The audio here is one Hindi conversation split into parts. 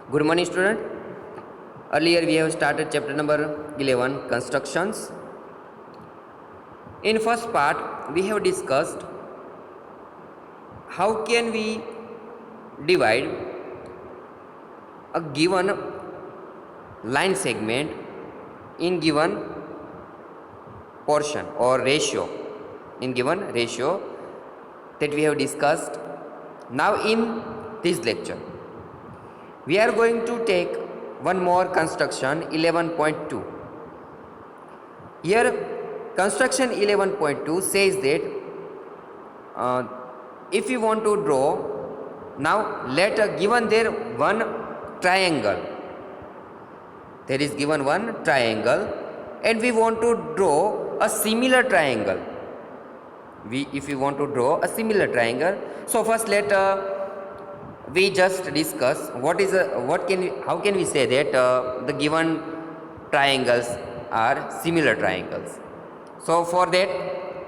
Good morning, student. Earlier we have started chapter number 11, constructions. In first part, we have discussed how can we divide a given line segment in given portion or ratio, in given ratio that we have discussed. Now in this lecture, we are going to take one more construction 11.2. Here construction 11.2 says that uh, if you want to draw, now let a given there one triangle, there is given one triangle and we want to draw a similar triangle. If we want to draw a similar triangle, so first let we just discuss how can we say that the given triangles are similar triangles. So for that,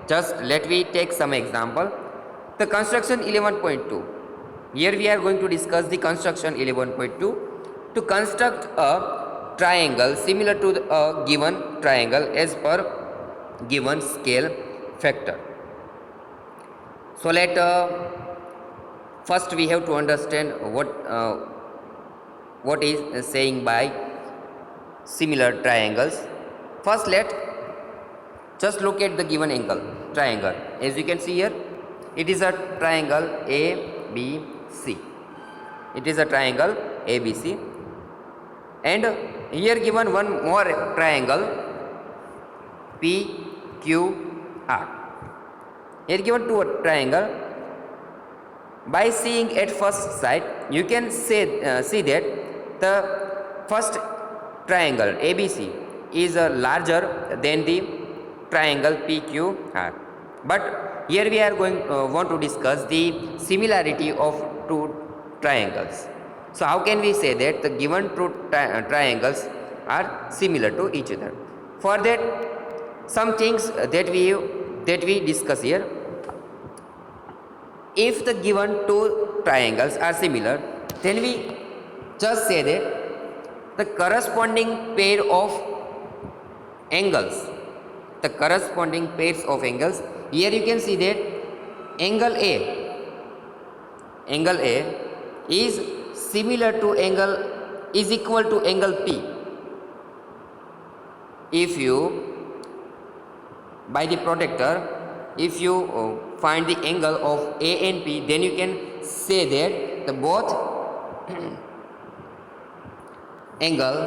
just let me take some example. The construction 11.2, here we are going to discuss the construction 11.2 to construct a triangle similar to a given triangle as per given scale factor. So let first we have to understand what is saying by similar triangles. First let just look at the given angle triangle. As you can see here, it is a triangle ABC. It is a triangle ABC, and here given one more triangle PQR. Here given two triangle. By seeing at first sight, you can see that the first triangle ABC is larger than the triangle PQR. But here we are going want to discuss the similarity of two triangles. So how can we say that the given two triangles are similar to each other? For that, some things that we discuss here. If the given two triangles are similar, then we just say that the corresponding pair of angles, the corresponding pairs of angles, here you can see that angle A is similar to is equal to angle P. If you, by the protractor, if you find the angle of A and P, then you can say that the both angle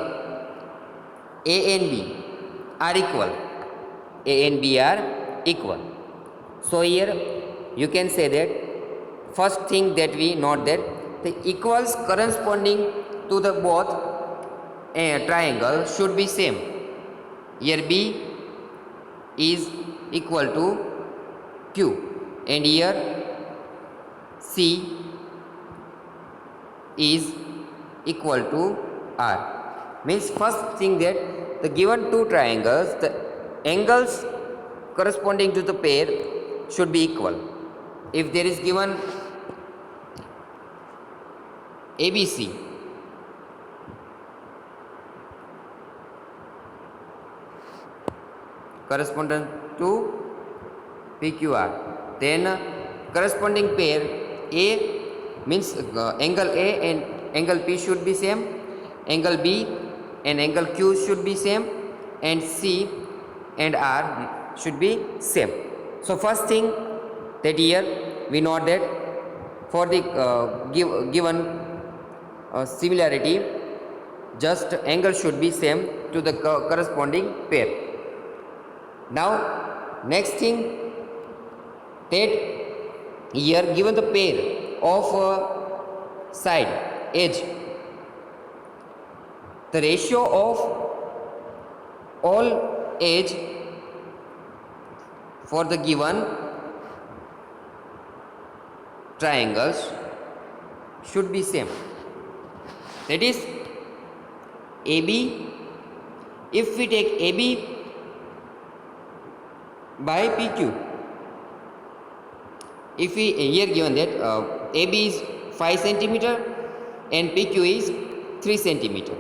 A and B are equal. A and B are equal. So here you can say that first thing that we note that the equals corresponding to the both triangle should be same. Here B is equal to Q and here C is equal to R. Means first thing that the given two triangles, the angles corresponding to the pair should be equal. If there is given ABC corresponding to PQR, then corresponding pair A means angle A and angle P should be same, angle B and angle Q should be same, and C and R should be same. So first thing that here we note that for the given similarity, just angle should be same to the corresponding pair. Now next thing, that here given the pair of side edge, the ratio of all edge for the given triangles should be same. That is AB, if we take AB by PQ, if we here given that AB is 5 centimeter and PQ is 3 centimeter.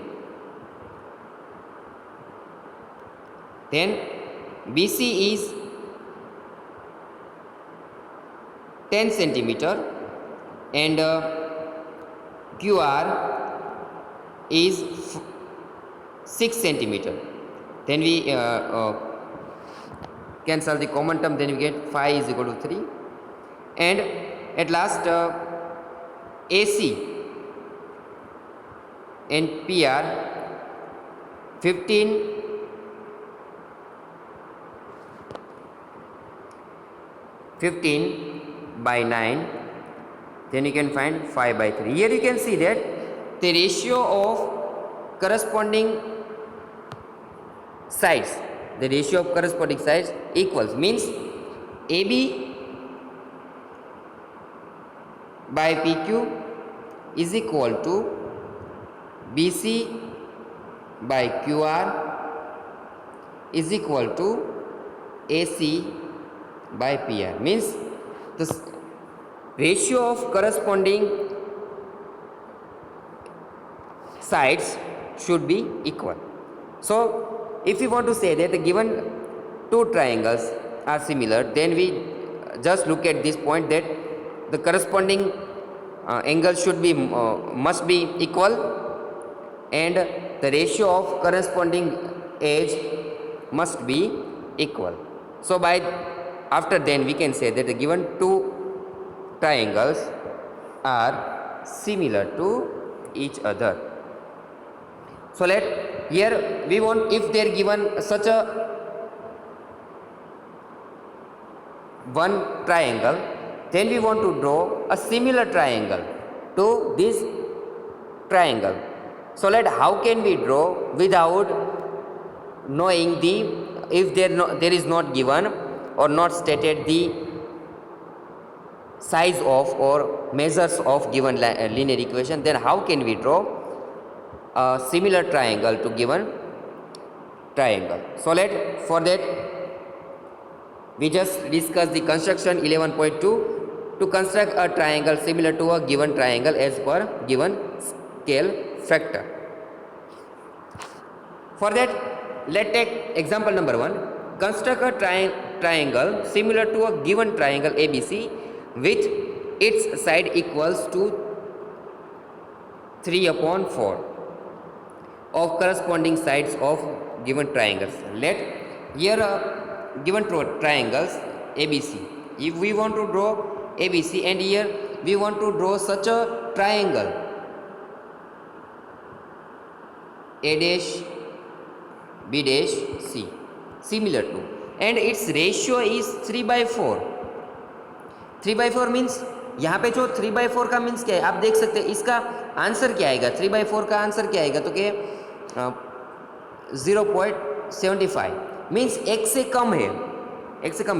Then BC is 10 centimeter and QR is 6 centimeter. Then we cancel the common term, then we get phi is equal to 3. And at last AC and PR 15 by 9, then you can find 5 by 3. Here you can see that the ratio of corresponding sides, equals, means AB by PQ is equal to BC by QR is equal to AC by PR, means the ratio of corresponding sides should be equal. So if we want to say that the given two triangles are similar, then we just look at this point that the corresponding angle should be must be equal, and the ratio of corresponding edge must be equal. So by after then we can say that the given two triangles are similar to each other. So let here we want, if they are given such a one triangle, then we want to draw a similar triangle to this triangle. So let how can we draw without knowing the, if there is not given or not stated the size of or measures of given linear equation, then how can we draw a similar triangle to given triangle? So for that we just discuss the construction 11.2 to construct a triangle similar to a given triangle as per given scale factor. For that, let's take example number 1. Construct a triangle similar to a given triangle ABC with its side equals to 3/4 of corresponding sides of given triangles. Let here given triangles ABC. If we want to draw ABC and here we want to draw such a triangle A dash B dash C similar to, and its ratio is 3/4. 3/4 means यहाँ पे जो 3/4 का मीन्स क्या है, आप देख सकते हैं इसका आंसर क्या आएगा. 3/4 का आंसर क्या आएगा, तो क्या 0.75 मीन्स एक से कम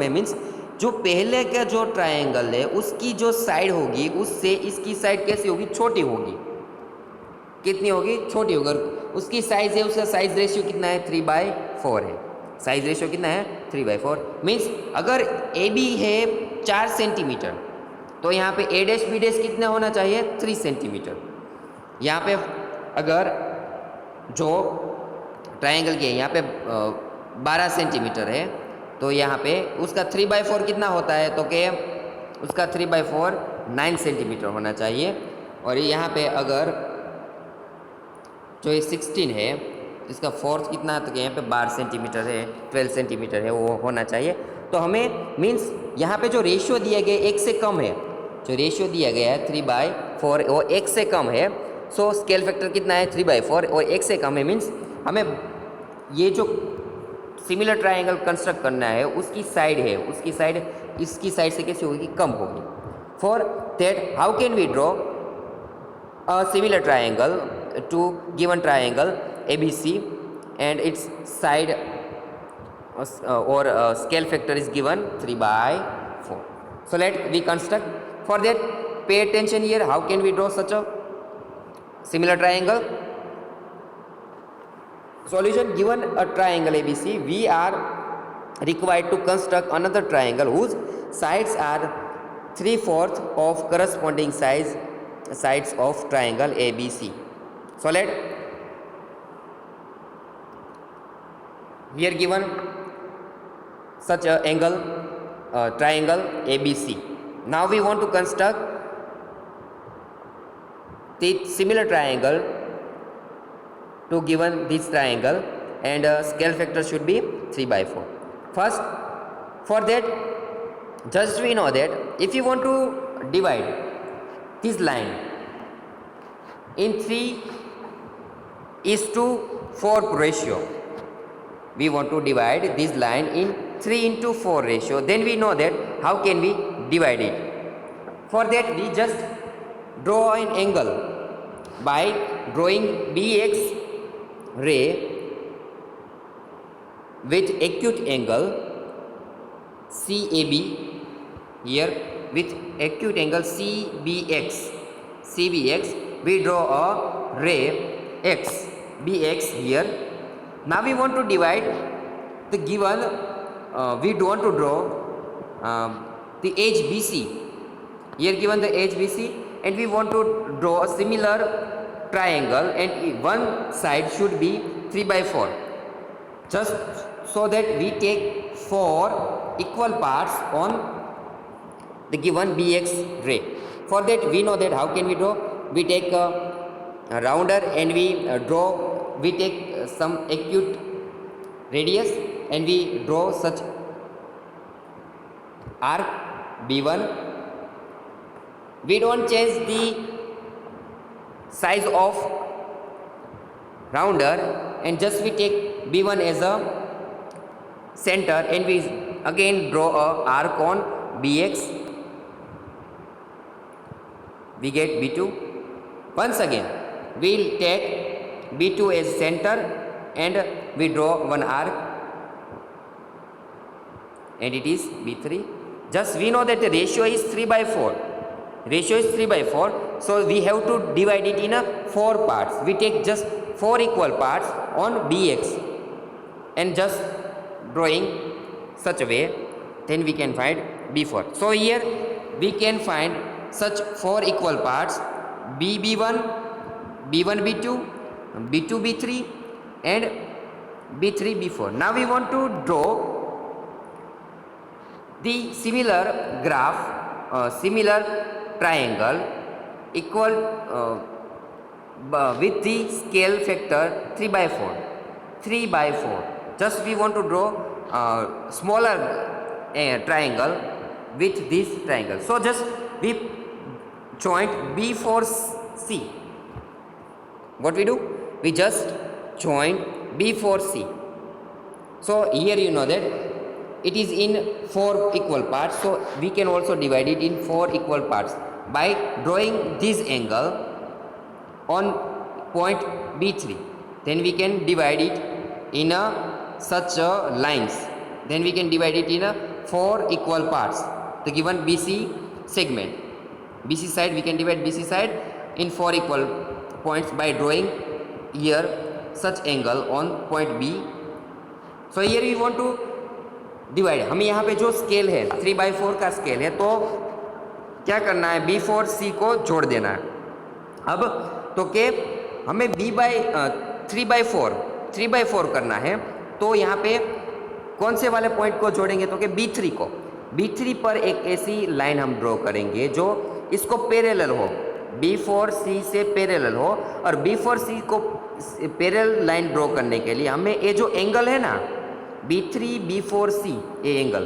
है. मीन्स जो पहले का जो ट्रायंगल है उसकी जो साइड होगी उससे इसकी साइड कैसी होगी, छोटी होगी. कितनी होगी, छोटी होगी. उसकी साइज है, उसका साइज रेशियो कितना है, 3/4 है. साइज रेशियो कितना है, 3/4. मीन्स अगर ए बी है 4 सेंटीमीटर तो यहाँ पे ए डैश बी डैश कितना होना चाहिए, 3 सेंटीमीटर. यहाँ पे अगर जो ट्रायंगल के यहाँ पे 12 सेंटीमीटर है तो यहाँ पे उसका 3/4 कितना होता है, तो क्या उसका 3/4 9 सेंटीमीटर होना चाहिए. और यहाँ पे अगर जो ये 16 है इसका फोर्थ कितना, तो यहाँ पे 12 सेंटीमीटर है, 12 सेंटीमीटर है, वो होना चाहिए. तो हमें मीन्स यहाँ पे जो रेशियो दिया गया एक से कम है, जो रेशियो दिया गया है 3/4 वो एक से कम है. सो स्केल फैक्टर कितना है, 3/4 और एक से कम है. मीन्स हमें ये जो सिमिलर ट्रायंगल कंस्ट्रक्ट करना है उसकी साइड है, उसकी साइड इसकी साइड से कैसी होगी, कम होगी. For that how can we draw a similar triangle to given triangle ABC and its side or scale factor is given 3/4. So let we construct. For that, pay attention here. How can we draw such a similar triangle? Solution: given a triangle ABC, we are required to construct another triangle whose sides are 3/4 of corresponding sides of triangle ABC. solid. Here given such a angle, triangle ABC. Now we want to construct the similar triangle to given this triangle, and scale factor should be 3/4. First, for that, just we know that if you want to divide this line in 3:4 ratio, we want to divide this line in 3:4 ratio, then we know that how can we divide it. For that, we just draw an angle by drawing BX ray with acute angle CAB here, with acute angle CBX we draw a ray X BX here. Now we want to divide the given, we want to draw the edge BC, here given the edge BC, and we want to draw a similar triangle, and one side should be 3/4, just so that we take 4 equal parts on the given BX ray. For that, we know that how can we draw. We take a rounder and we draw, we take some acute radius and we draw such arc B1. We don't change the size of rounder, and just we take B1 as a center, and we again draw a arc on BX. We get B2. Once again, we'll take B2 as center and we draw one arc, and it is B3. Just we know that the ratio is 3/4. Ratio is 3/4, so we have to divide it in a 4 parts. We take just 4 equal parts on BX and just drawing such a way, then we can find B4. So here we can find such 4 equal parts: B1, B1 B2, B2 B3 and B3 B4. Now we want to draw the similar graph, similar triangle equal with the scale factor 3/4. 3/4. Just we want to draw smaller triangle with this triangle. So just we joint B4C. What we do? We just join B4C. So here you know that it is in 4 equal parts, so we can also divide it in 4 equal parts by drawing this angle on point B3. Then we can divide it in such lines. Then we can divide it in 4 equal parts. The given BC segment, BC side, we can divide BC side in 4 equal points by drawing here such angle on point B. So here we want to divide. हमें यहाँ पे जो स्केल है 3/4 का स्केल है, तो क्या करना है, B4C को जोड़ देना है. अब तो के हमें 3/4 करना है, तो यहाँ पे कौन से वाले पॉइंट को जोड़ेंगे, तो के B3 को. B3 पर एक ऐसी लाइन हम ड्रॉ करेंगे जो इसको पैरेलल हो, B4C से पैरेलल हो. और B4C को पैरेलल लाइन ड्रॉ करने के लिए हमें ये जो एंगल है ना B3 B4C, ये एंगल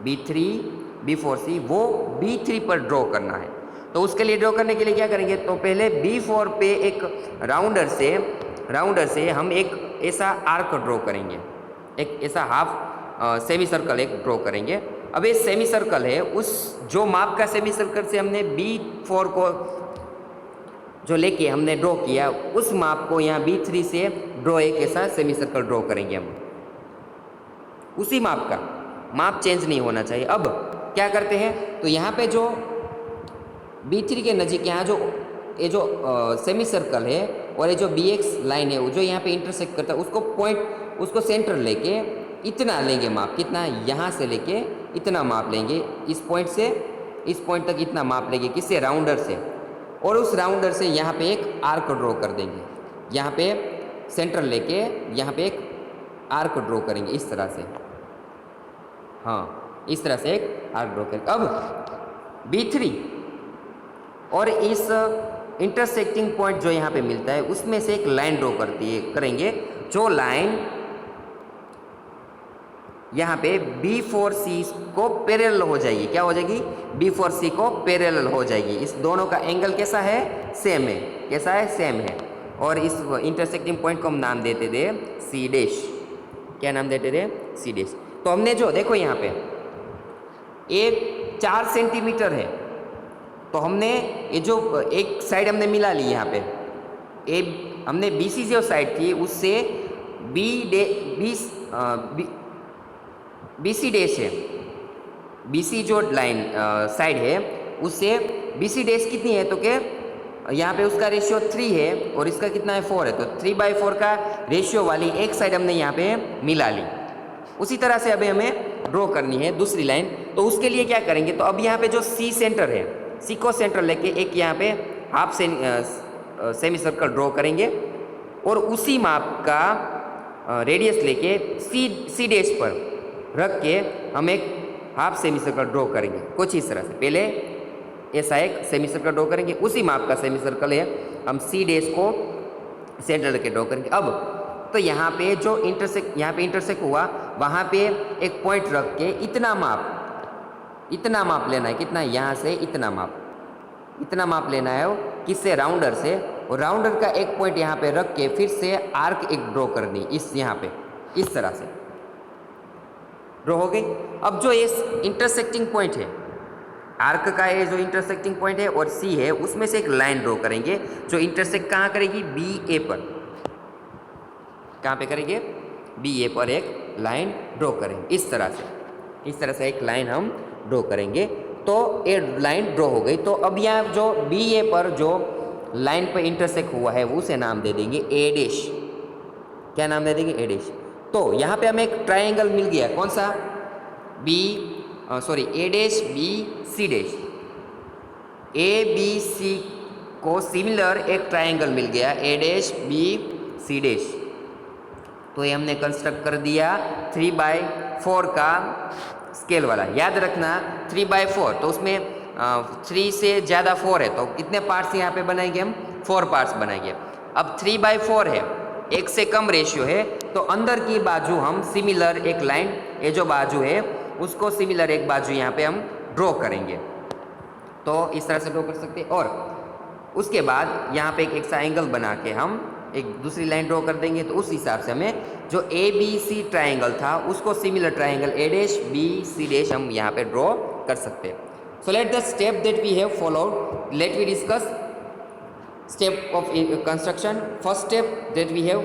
B3 B4C वो B3 पर ड्रॉ करना है. तो उसके लिए ड्रॉ करने के लिए क्या करेंगे, तो पहले B4 पे एक राउंडर से हम एक ऐसा आर्क ड्रॉ करेंगे, एक ऐसा हाफ सेमी सर्कल एक ड्रॉ करेंगे. अब ये सेमी सर्कल है, उस जो माप का सेमी सर्कल से हमने B4 को जो लेके हमने ड्रॉ किया, उस माप को यहाँ B3 से ड्रॉ एक ऐसा सेमी सर्कल ड्रॉ करेंगे हम. उसी माप का, माप चेंज नहीं होना चाहिए. अब क्या करते हैं, तो यहाँ पे जो B3 के नज़दीक यहाँ जो ये जो सेमी सर्कल है और ये जो BX लाइन है जो यहाँ पे इंटरसेक्ट करता है, उसको पॉइंट, उसको सेंटर लेके इतना लेंगे माप. कितना, यहाँ से लेके इतना माप लेंगे, इस पॉइंट से इस पॉइंट तक इतना माप लेंगे. किससे, राउंडर से. और उस राउंडर से यहाँ पे एक आर्क ड्रॉ कर देंगे, यहाँ पे सेंटर लेके यहाँ पे एक आर्क ड्रॉ करेंगे इस तरह से, हाँ इस तरह से एक आर्क ड्रॉ करेंगे। अब B3 और इस इंटरसेक्टिंग पॉइंट जो यहाँ पे मिलता है उसमें से एक लाइन ड्रॉ करेंगे, जो लाइन यहाँ पे B4C को पैरेलल हो जाएगी। क्या हो जाएगी? B4C को पैरेलल हो जाएगी। इस दोनों का एंगल कैसा है? सेम है। कैसा है? सेम है। और इस इंटरसेक्टिंग पॉइंट को हम नाम देते थे C डैश। क्या नाम देते थे? C dash. तो हमने जो देखो यहाँ पे एक 4 सेंटीमीटर है, तो हमने ये जो एक साइड हमने मिला ली यहाँ पे, हमने BC जो साइड थी उससे BC डैश है, BC जो लाइन साइड है उससे BC डैश कितनी है? तो क्या यहाँ पे उसका रेशियो 3 है और इसका कितना है? 4 है। तो 3/4 का रेशियो वाली एक साइड हमने यहाँ पे मिला ली। उसी तरह से अभी हमें ड्रॉ करनी है दूसरी लाइन। तो उसके लिए क्या करेंगे? तो अब यहाँ पे जो C सेंटर है, C को सेंटर लेके एक यहाँ पे हाफ सेमी सर्कल ड्रॉ करेंगे और उसी माप का रेडियस लेके C डैश पर रख के हम एक हाफ सेमी सर्कल ड्रॉ करेंगे कुछ इस तरह से। पहले ऐसा एक सेमी सर्कल ड्रॉ करेंगे, उसी माप का सेमी सर्कल है, हम C डैश को सेंटर लेके ड्रॉ करेंगे। अब तो यहाँ पे जो इंटरसेक्ट हुआ वहाँ पे एक पॉइंट रख के इतना माप लेना है। कितना? यहाँ से इतना माप लेना है किससे? राउंडर से। और राउंडर का एक पॉइंट यहाँ पे रख के फिर से आर्क एक ड्रॉ करनी इस यहाँ पे इस तरह से ड्रॉ हो गई। अब जो इस इंटरसेक्टिंग पॉइंट है, आर्क का ये जो इंटरसेक्टिंग पॉइंट है और C है, उसमें से एक लाइन ड्रॉ करेंगे जो इंटरसेक्ट कहाँ करेगी? BA पर। कहाँ पे करेंगे? BA पर एक लाइन ड्रॉ करेंगे इस तरह से एक लाइन हम ड्रॉ करेंगे। तो ये लाइन ड्रॉ हो गई। तो अब यहाँ जो BA पर जो लाइन पर इंटरसेक्ट हुआ है उसे नाम दे देंगे A डैश। क्या नाम दे देंगे? A dash. तो यहाँ पे हमें एक ट्राइंगल मिल गया, कौन सा? A dash BC dash. ABC को सिमिलर एक ट्राइंगल मिल गया A डैश BC डैश। तो ये हमने कंस्ट्रक्ट कर दिया 3/4 का स्केल वाला। याद रखना 3/4, तो उसमें 3 से ज़्यादा 4 है तो कितने पार्ट्स यहाँ पे बनाएंगे? हम 4 पार्ट्स बनाएंगे। अब 3/4 है, एक से कम रेशियो है, तो अंदर की बाजू हम सिमिलर एक लाइन, ये जो बाजू है उसको सिमिलर एक बाजू यहाँ पे हम ड्रॉ करेंगे। तो इस तरह से ड्रॉ कर सकते हैं। और उसके बाद यहाँ पे एक एक्स्ट्रा एंगल बना के हम एक दूसरी लाइन ड्रॉ कर देंगे। तो उस हिसाब से हमें जो ABC ट्राइंगल था उसको similar triangle A dash BC dash हम यहाँ पे ड्रॉ कर सकते हैं। So let the step that we have followed, let we discuss step of construction. First step that we have,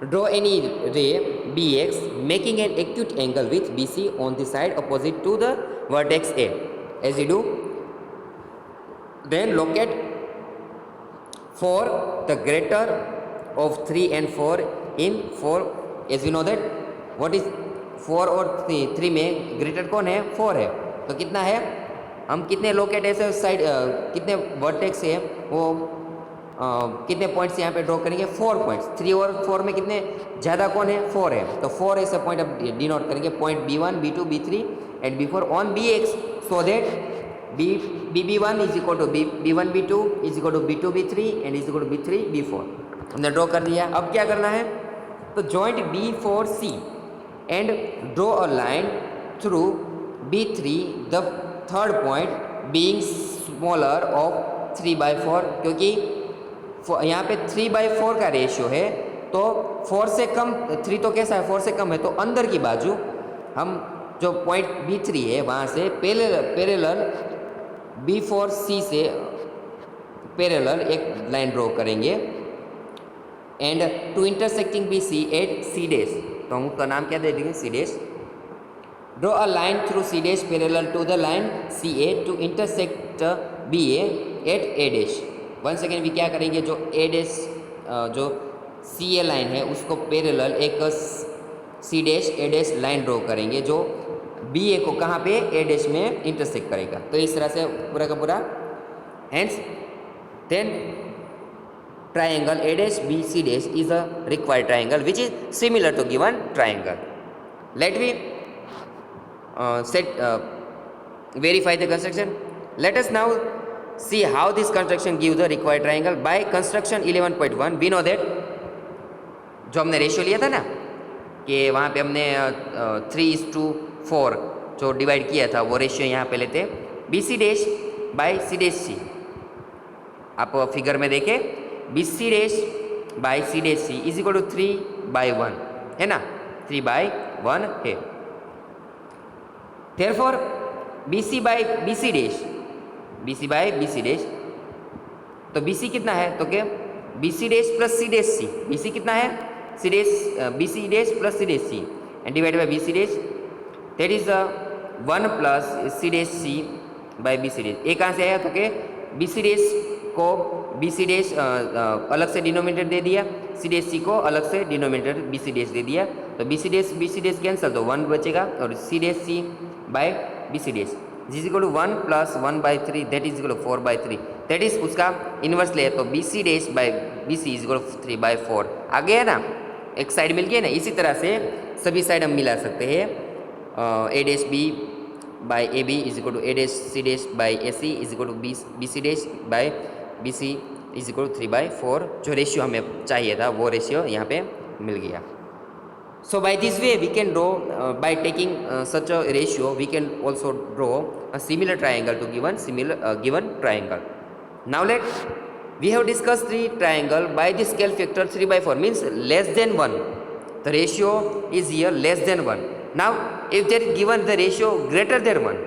draw any ray BX making an acute angle with BC on the side opposite to the vertex A. As you do, then locate for the greater of 3 and 4 in 4. As you know that what is 4 और 3 में ग्रेटर कौन है? 4 है। तो कितना है? हम कितने लोकेट ऐसे साइड कितने वर्टेक्स है वो कितने पॉइंट्स यहाँ पे ड्रॉ करेंगे? 4 पॉइंट्स। 3 और 4 में कितने ज़्यादा कौन है? 4 है। तो 4 ऐसे पॉइंट अब डिनोट करेंगे, point B1 B2 B3 and B4 on BX, so that BB1 is equal to B1 B2 is equal to B2 B3 and is equal to B3 B4। हमने ड्रॉ कर दिया। अब क्या करना है? तो joint B4C and draw a line through B3, the third point being smaller of 3/4, क्योंकि यहाँ पे 3/4 का रेशियो है तो 4 से कम, 3 तो कैसा है? 4 से कम है। तो अंदर की बाजू हम जो पॉइंट B3 है वहाँ से पैरेलल B4C से पैरेलल एक लाइन ड्रॉ करेंगे and to intersecting BC at C dash. तो हम उसका नाम क्या दे देंगे? C dash. Draw a line through C dash parallel to the line CA to intersect BA at A dash. One second भी क्या करेंगे? जो A डैश जो CA लाइन है उसको पैरेलल एक C dash A dash line draw करेंगे जो BA को कहाँ पे? A डैश में इंटरसेक्ट करेगा। तो इस तरह से पूरा का पूरा। Hence then triangle A dash B C dash is a required triangle which is similar to given triangle. Let me verify the construction. Let us now see how this construction gives the required triangle. By construction 11.1 we know that जो हमने रेशियो लिया था ना कि वहाँ पे हमने 3:4 जो डिवाइड किया था वो रेशियो यहाँ पे लेते हैं B C dash by C dash C. आप फिगर में देखें B C dash by C dash C is equal to 3/1 है ना, 3/1 है. Therefore B C by B C dash, B C by B C dash, तो बी सी कितना है तो क्या B C dash plus C dash C. B C कितना है C dash B C dash plus C dash C and divide by B C dash, that is 1 plus C dash C by B C dash. ये कहाँ से आया तो क्या बी सी डैश को बी सी डैश अलग से डिनोमिनेटर दे दिया, सी डैश सी को अलग से डिनोमिनेटर बी सी डैश दे दिया, तो बी सी डैश कैंसिल तो 1 बचेगा और C dash C by B C dash is equal to 1 plus 1/3 that is equal to 4/3. That is उसका इन्वर्स ले तो B C dash by B C is equal to 3/4 आ गया ना, एक साइड मिल गया ना. इसी तरह से सभी साइड हम मिला सकते हैं. A dash B by A B is equal to A dash C dash by A C is equal to B C dash by B C is equal to 3/4. जो रेशियो हमें चाहिए था वो रेशियो यहाँ पे मिल गया. So by this way we can draw by taking such a ratio we can also draw a similar triangle to given triangle. Now we have discussed the triangle by the scale factor 3/4 means less than 1. The ratio is here less than 1. Now if there is given the ratio greater than 1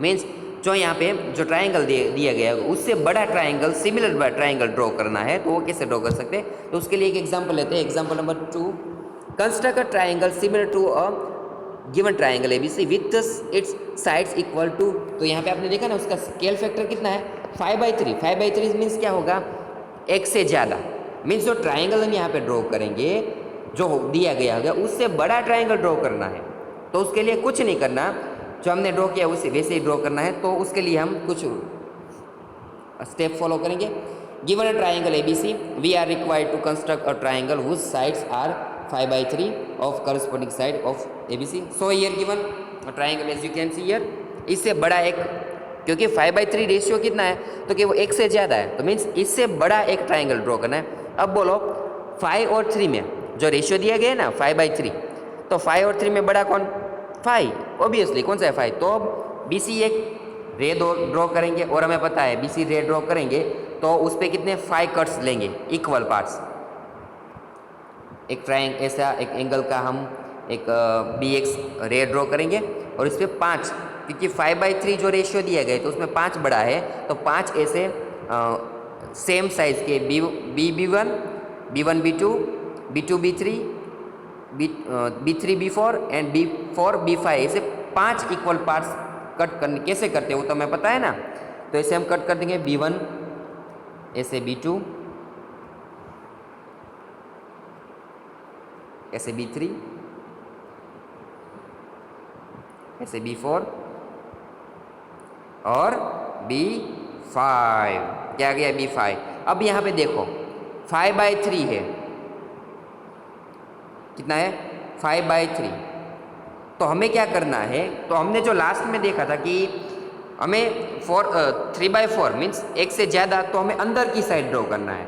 means जो यहाँ पे जो ट्राइंगल दिया गया है उससे बड़ा ट्राइंगल सिमिलर ट्राइंगल ड्रॉ करना है तो वो कैसे ड्रॉ कर सकते हैं. तो उसके लिए एक एग्जांपल लेते हैं. Example number 2, construct a triangle similar to a given triangle ABC with its sides equal to. तो यहाँ पे आपने देखा ना उसका स्केल फैक्टर कितना है 5/3. 5/3 मीन्स क्या होगा एक से ज़्यादा. मीन्स जो ट्राइंगल हम यहाँ पे ड्रॉ करेंगे जो दिया गया होगा उससे बड़ा ट्राइंगल ड्रॉ करना है. तो उसके लिए कुछ नहीं करना, जो हमने ड्रॉ किया उसे वैसे ही ड्रॉ करना है. तो उसके लिए हम कुछ स्टेप फॉलो करेंगे. Given a triangle ABC we are required to construct a triangle whose sides are 5/3 of corresponding side of ABC. So here given a triangle as you can see here. इससे बड़ा एक, क्योंकि 5/3 रेशियो कितना है तो कि वो एक से ज़्यादा है तो मीन्स इससे बड़ा एक ट्राइंगल ड्रॉ करना है. अब बोलो 5 और 3 में जो रेशियो दिया गया है ना 5/3, तो 5 और 3 में बड़ा कौन 5 ऑब्वियसली कौन सा है 5. तो अब BC एक रे ड्रॉ करेंगे और हमें पता है BC रे ड्रॉ करेंगे तो उस पर कितने 5 कट्स लेंगे इक्वल पार्ट्स. एक ट्राइंगल ऐसा एक एंगल का हम एक BX रे ड्रॉ करेंगे और इस पर 5, क्योंकि 5/3 जो रेशियो दिया गया है तो उसमें 5 बड़ा है तो 5 ऐसे सेम साइज़ के B1, B1 B2, B2 B3, B3 B4 and B4 B5 ऐसे 5 इक्वल पार्ट्स कट करने कैसे करते हैं वो तो हमें पता है ना. तो ऐसे हम कट कर देंगे B1 ऐसे B2 ऐसे B3 ऐसे B4 और B5. क्या गया B5. अब यहाँ पे देखो 5/3 है, कितना है 5/3. तो हमें क्या करना है, तो हमने जो लास्ट में देखा था कि हमें 3/4 मीन्स एक से ज़्यादा, तो हमें अंदर की साइड ड्रॉ करना है,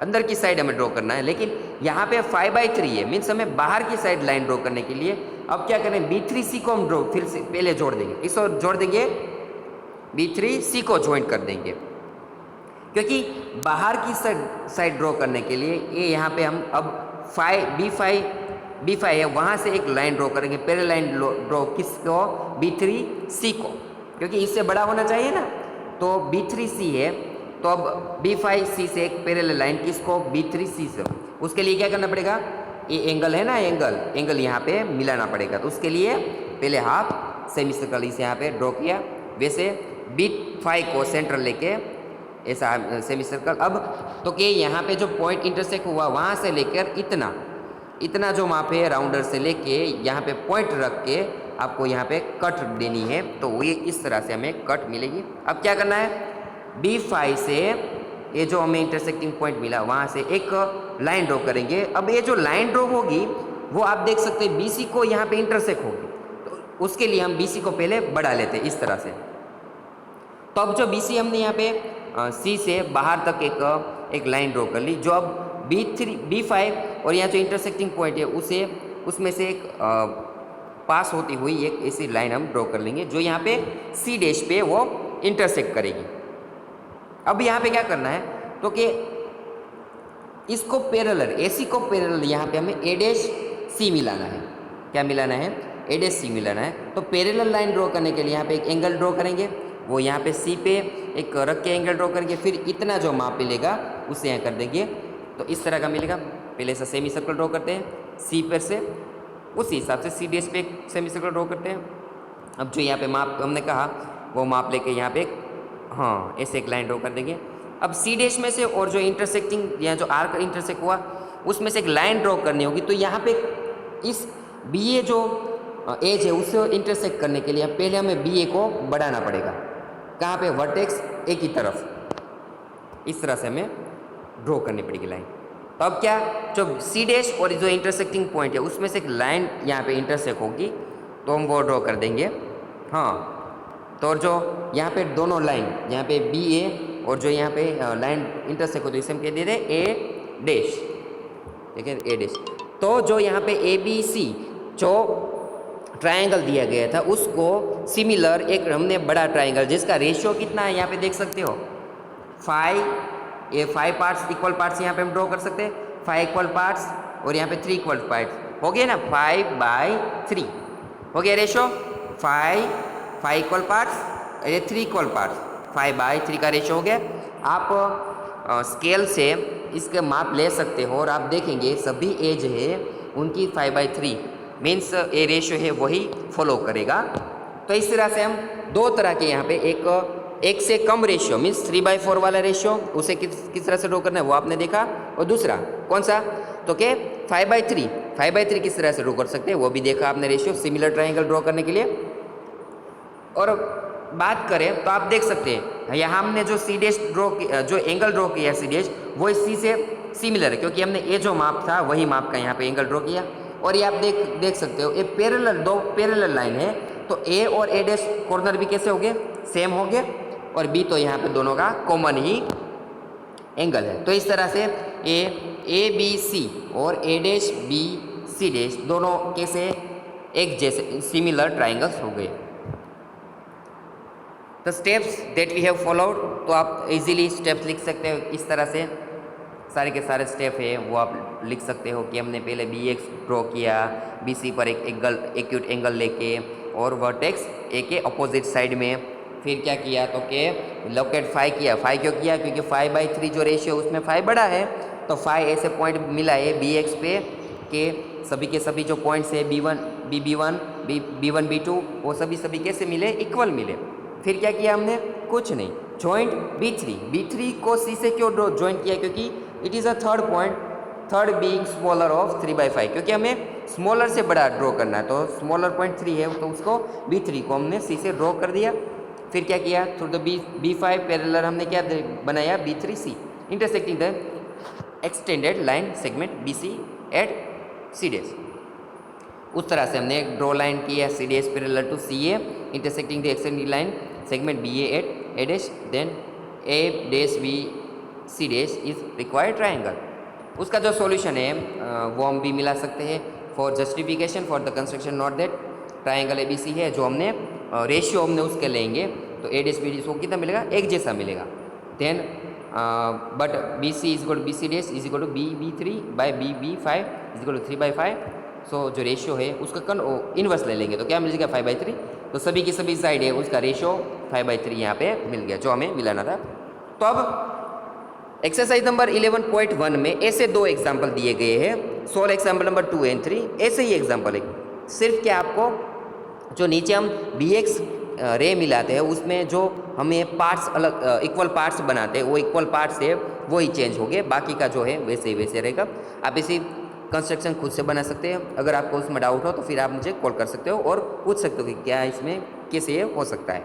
अंदर की साइड हमें ड्रॉ करना है. लेकिन यहाँ पे 5/3 है मीन्स हमें बाहर की साइड लाइन ड्रॉ करने के लिए अब क्या करें B3C को हम ड्रॉ फिर से पहले जोड़ देंगे. इसको जोड़ देंगे B3C को ज्वाइन कर देंगे, क्योंकि बाहर की साइड ड्रॉ करने के लिए ये यहाँ पे हम अब B5 है वहाँ से एक लाइन ड्रॉ करेंगे, पहले लाइन ड्रॉ किसको B3C को, क्योंकि इससे बड़ा होना चाहिए ना. तो B3C है तो अब B5C से एक पैरेलल लाइन किसको B3C से. उसके लिए क्या करना पड़ेगा, ये एंगल है ना एंगल यहाँ पे मिलाना पड़ेगा. तो उसके लिए पहले हाफ सेमी सर्कल इसे यहाँ पे ड्रॉ किया, वैसे B5 को सेंटर लेके ऐसा सेमी सर्कल. अब तो कि यहाँ पे जो पॉइंट इंटरसेक्ट हुआ वहाँ से लेकर इतना जो वहाँ पे राउंडर से लेके यहाँ पे पॉइंट रख के आपको यहाँ पे कट देनी है. तो ये इस तरह से हमें कट मिलेगी. अब क्या करना है B5 से ये जो हमें इंटरसेक्टिंग पॉइंट मिला वहाँ से एक लाइन ड्रॉ करेंगे। अब ये जो लाइन ड्रॉ होगी वो आप देख सकते हैं BC को यहाँ पे इंटरसेक्ट होगी, तो उसके लिए हम BC को पहले बढ़ा लेते हैं इस तरह से। तो अब जो BC हमने यहाँ पे C से बाहर तक एक लाइन ड्रॉ कर ली, जो अब B5 और यहाँ जो इंटरसेक्टिंग पॉइंट है उसे उसमें से एक पास होती हुई एक ऐसी लाइन हम ड्रॉ कर लेंगे जो यहाँ पे C' पे वो इंटरसेक्ट करेगी। अब यहाँ पे क्या करना है तो कि इसको पैरेलल, AC को पैरेलल यहाँ पे हमें A' मिलाना है। क्या मिलाना है? A' मिलाना है। तो पैरेलल लाइन ड्रॉ करने के लिए यहाँ पे एक एंगल ड्रॉ करेंगे, वो यहाँ पे C पे एक रख के एंगल ड्रॉ करेंगे, फिर इतना जो माप मिलेगा उसे यहाँ कर देंगे, तो इस तरह का मिलेगा। पहले से सेमी सर्कल ड्रॉ करते हैं C पर से, उसी हिसाब से C' पे एक सेमी सर्कल ड्रॉ करते हैं। अब जो यहाँ पे माप हमने कहा वो माप लेके यहाँ पे हाँ ऐसे एक लाइन ड्रॉ कर देंगे। अब C' में से और जो इंटरसेक्टिंग या जो आर्क इंटरसेक्ट हुआ उसमें से एक लाइन ड्रॉ करनी होगी, तो यहाँ पे इस BA जो एज है उससे इंटरसेक्ट करने के लिए पहले हमें BA को बढ़ाना पड़ेगा। कहाँ पे? वर्टेक्स A की तरफ। इस तरह से हमें ड्रॉ करनी पड़ेगी लाइन। तो अब क्या, जो C' और जो इंटरसेक्टिंग पॉइंट है उसमें से एक लाइन यहाँ पे इंटरसेक्ट होगी, तो हम वो ड्रॉ कर देंगे। हाँ, तो और जो यहाँ पे दोनों लाइन यहाँ पे BA और जो यहाँ पे लाइन इंटरसेक्ट होती है इसे हम कह देते हैं A', ठीक है, A'। तो जो यहाँ पे ABC जो ट्रायंगल दिया गया था उसको सिमिलर एक हमने बड़ा ट्रायंगल जिसका रेशियो कितना है यहाँ पे देख सकते हो 5, ये 5 पार्ट्स इक्वल पार्ट्स यहाँ पे हम ड्रॉ कर सकते हैं, 5 इक्वल पार्ट्स और यहाँ पे 3 इक्वल पार्ट्स हो गए ना, 5/3 हो गया रेशियो। 5 इक्वल पार्ट्स, ये 3 इक्वल पार्ट्स, 5/3 का रेशियो हो गया। आप स्केल से इसके माप ले सकते हो और आप देखेंगे सभी एज है उनकी 5/3 मीन्स ये रेशियो है वही फॉलो करेगा। तो इस तरह से हम दो तरह के यहाँ पे एक से कम रेशियो मीन्स 3/4 वाला रेशियो उसे किस तरह से ड्रॉ करना है वो आपने देखा, और दूसरा कौन सा तो के 5/3 किस तरह से ड्रॉ कर सकते हैं वो भी देखा आपने रेशियो सिमिलर ट्रायंगल ड्रॉ करने के लिए। और बात करें तो आप देख सकते हैं यहाँ हमने जो C' ड्रॉ जो एंगल ड्रॉ किया C' वो इस C से सिमिलर है क्योंकि हमने ये जो माप था वही माप का यहाँ पे एंगल ड्रॉ किया। और ये आप देख सकते हो ये दो पैरेलल लाइन है, तो A और A' कॉर्नर भी कैसे हो गए? सेम हो गए, और B तो यहाँ पे दोनों का कॉमन ही एंगल है। तो इस तरह से ABC और A'BC' दोनों कैसे एक जैसे सिमिलर ट्राइंगल्स हो गए। The steps that we have followed, तो आप इजीली स्टेप्स लिख सकते हो इस तरह से, सारे के सारे स्टेप है वो आप लिख सकते हो कि हमने पहले BX ड्रॉ किया, BC पर एक एक्यूट एंगल लेके और वर्टेक्स A के अपोजिट साइड में, फिर क्या किया तो के लोकेट 5 किया। 5 क्यों किया? क्योंकि 5/3 जो रेशियो उसमें 5 बड़ा है, तो 5 ऐसे पॉइंट मिला है BX पे के सभी के सभी जो पॉइंट्स है B1 B2 वो सभी कैसे मिले? इक्वल मिले। फिर क्या किया हमने? कुछ नहीं, जॉइंट B3 को C से क्यों जॉइंट किया? क्योंकि it is a third point, third being smaller of 3/5, क्योंकि हमें स्मॉलर से बड़ा ड्रॉ करना है, तो स्मॉलर पॉइंट 3 है तो उसको B3 को हमने C से ड्रॉ कर दिया। फिर क्या किया? थ्रू द B5 पैरेलल हमने क्या बनाया? B3C intersecting the extended line segment BC at C'। उस तरह से हमने एक ड्रॉ लाइन की है C' parallel to CA intersecting the extended line segment BA at A', then A'/BC' is required triangle. उसका जो सॉल्यूशन है वो हम भी मिला सकते हैं for justification for the construction not that triangle ABC है जो हमने रेशियो हमने उसके लेंगे, तो A'/BD को कितना मिलेगा? एक जैसा मिलेगा। Then but BC is equal to BC' is equal to BB3/BB5 is equal to 3/5। So जो रेशियो है उसका इनवर्स ले लेंगे तो क्या मिल जाएगा? 5/3। तो सभी की सभी साइड है उसका रेशियो 5/3 यहाँ पे मिल गया जो हमें मिलाना था। तो अब एक्सरसाइज नंबर 11.1 में ऐसे दो एग्जाम्पल दिए गए हैं, सोल्व एग्जाम्पल नंबर 2 और 3। ऐसे ही एग्जाम्पल है, सिर्फ क्या आपको जो नीचे हम BX रे मिलाते हैं उसमें जो हमें पार्ट्स अलग इक्वल पार्ट्स बनाते हैं वो इक्वल पार्ट्स है वो ही चेंज हो गए, बाकी का जो है वैसे ही वैसे रहेगा। आप इसी कंस्ट्रक्शन खुद से बना सकते हैं। अगर आपको उसमें डाउट हो तो फिर आप मुझे कॉल कर सकते हो और पूछ सकते हो कि क्या इसमें कैसे हो सकता है।